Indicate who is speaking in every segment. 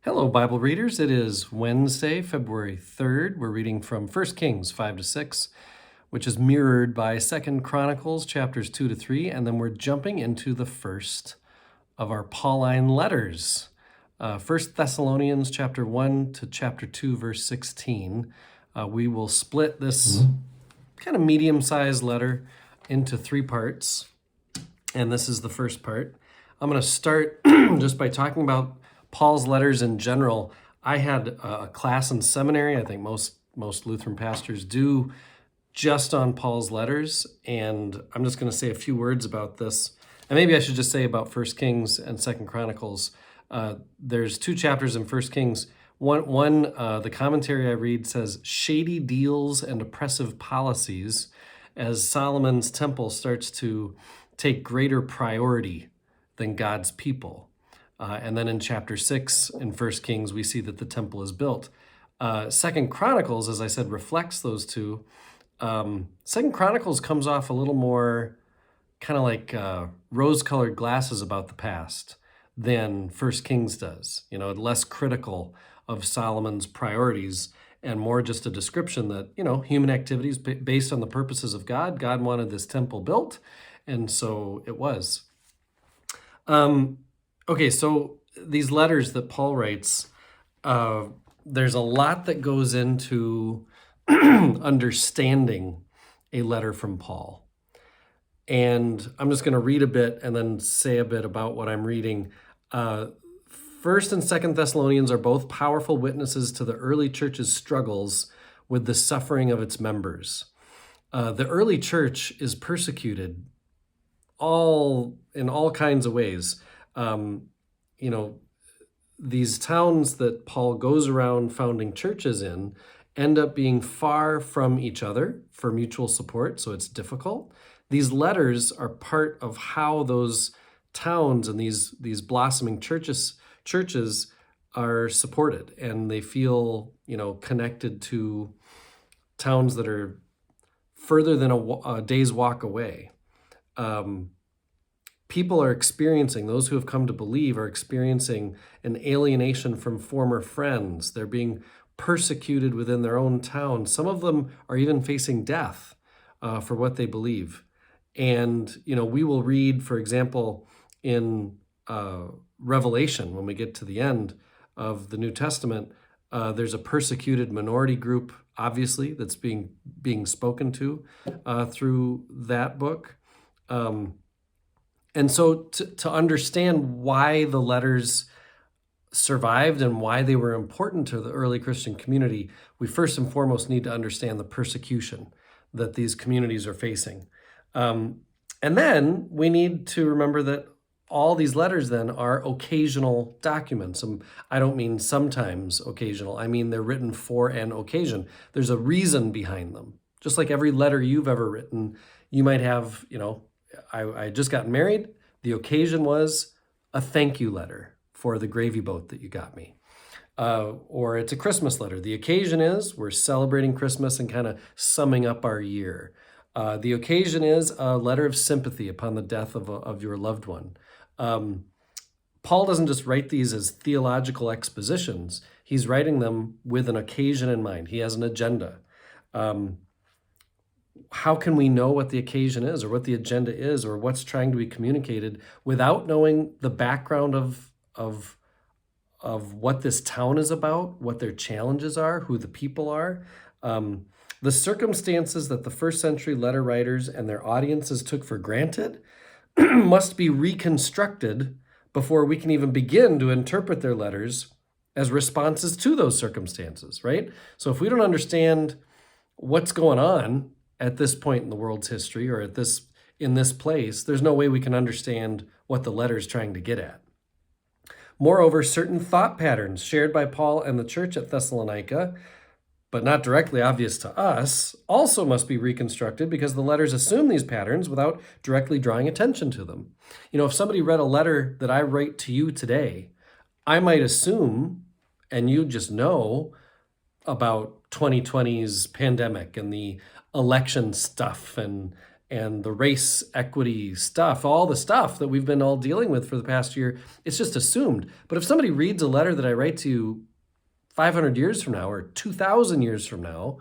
Speaker 1: Hello, Bible readers. It is Wednesday, February 3rd. We're reading from 1 Kings 5 to 6, which is mirrored by 2 Chronicles chapters 2 to 3, and then we're jumping into the first of our Pauline letters. 1 Thessalonians chapter 1 to chapter 2, verse 16. We will split this kind of medium-sized letter into three parts, and this is the first part. I'm going to start just by talking about Paul's letters in general. I had a class in seminary, I think most Lutheran pastors do, just on Paul's letters, and I'm just going to say a few words about this. And maybe I should just say about 1 Kings and 2 Chronicles. There's two chapters in 1 Kings. One, the commentary I read says, shady deals and oppressive policies as Solomon's temple starts to take greater priority than God's people. And then in chapter 6 in 1 Kings, we see that the temple is built. 2 Chronicles, as I said, reflects those two. 2 Chronicles comes off a little more kind of like rose-colored glasses about the past than 1 Kings does. You know, less critical of Solomon's priorities and more just a description that, you know, human activities based on the purposes of God. God wanted this temple built, and so it was. Okay, so these letters that Paul writes, there's a lot that goes into understanding a letter from Paul. And I'm just going to read a bit and then say a bit about what I'm reading. 1st and 2nd Thessalonians are both powerful witnesses to the early church's struggles with the suffering of its members. The early church is persecuted in all kinds of ways. You know, these towns that Paul goes around founding churches in end up being far from each other for mutual support, so it's difficult. These letters are part of how those towns and these blossoming churches are supported, and they feel, you know, connected to towns that are further than a day's walk away. People are experiencing, those who have come to believe are experiencing an alienation from former friends. They're being persecuted within their own town. Some of them are even facing death for what they believe. And, you know, we will read, for example, in Revelation, when we get to the end of the New Testament, there's a persecuted minority group, obviously, that's being spoken to through that book. And so to understand why the letters survived and why they were important to the early Christian community, we first and foremost need to understand the persecution that these communities are facing. And then we need to remember that all these letters then are occasional documents. I don't mean sometimes occasional. I mean they're written for an occasion. There's a reason behind them. Just like every letter you've ever written, you might have, you know, I just got married. The occasion was a thank you letter for the gravy boat that you got me. Or it's a Christmas letter. The occasion is we're celebrating Christmas and kind of summing up our year. The occasion is a letter of sympathy upon the death of your loved one. Paul doesn't just write these as theological expositions. He's writing them with an occasion in mind. He has an agenda. How can we know what the occasion is or what the agenda is or what's trying to be communicated without knowing the background of what this town is about, what their challenges are, who the people are? The circumstances that the first century letter writers and their audiences took for granted must be reconstructed before we can even begin to interpret their letters as responses to those circumstances, right? So if we don't understand what's going on at this point in the world's history or in this place, there's no way we can understand what the letter is trying to get at. Moreover, certain thought patterns shared by Paul and the church at Thessalonica, but not directly obvious to us, also must be reconstructed because the letters assume these patterns without directly drawing attention to them. You know, if somebody read a letter that I write to you today, I might assume, and you just know, about 2020's pandemic and the election stuff and and the race equity stuff, all the stuff that we've been all dealing with for the past year, it's just assumed. But if somebody reads a letter that I write to you 500 years from now or 2,000 years from now,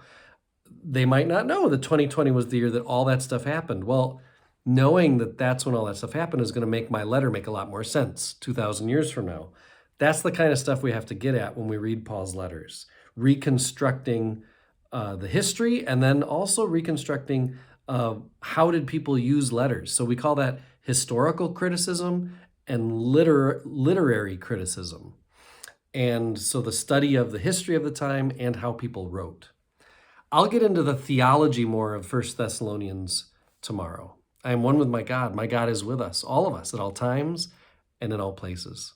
Speaker 1: they might not know that 2020 was the year that all that stuff happened. Well, knowing that that's when all that stuff happened is going to make my letter make a lot more sense 2,000 years from now. That's the kind of stuff we have to get at when we read Paul's letters, reconstructing the history, and then also reconstructing how did people use letters. So we call that historical criticism and literary criticism. And so the study of the history of the time and how people wrote. I'll get into the theology more of 1 Thessalonians tomorrow. I am one with my God. My God is with us, all of us, at all times and in all places.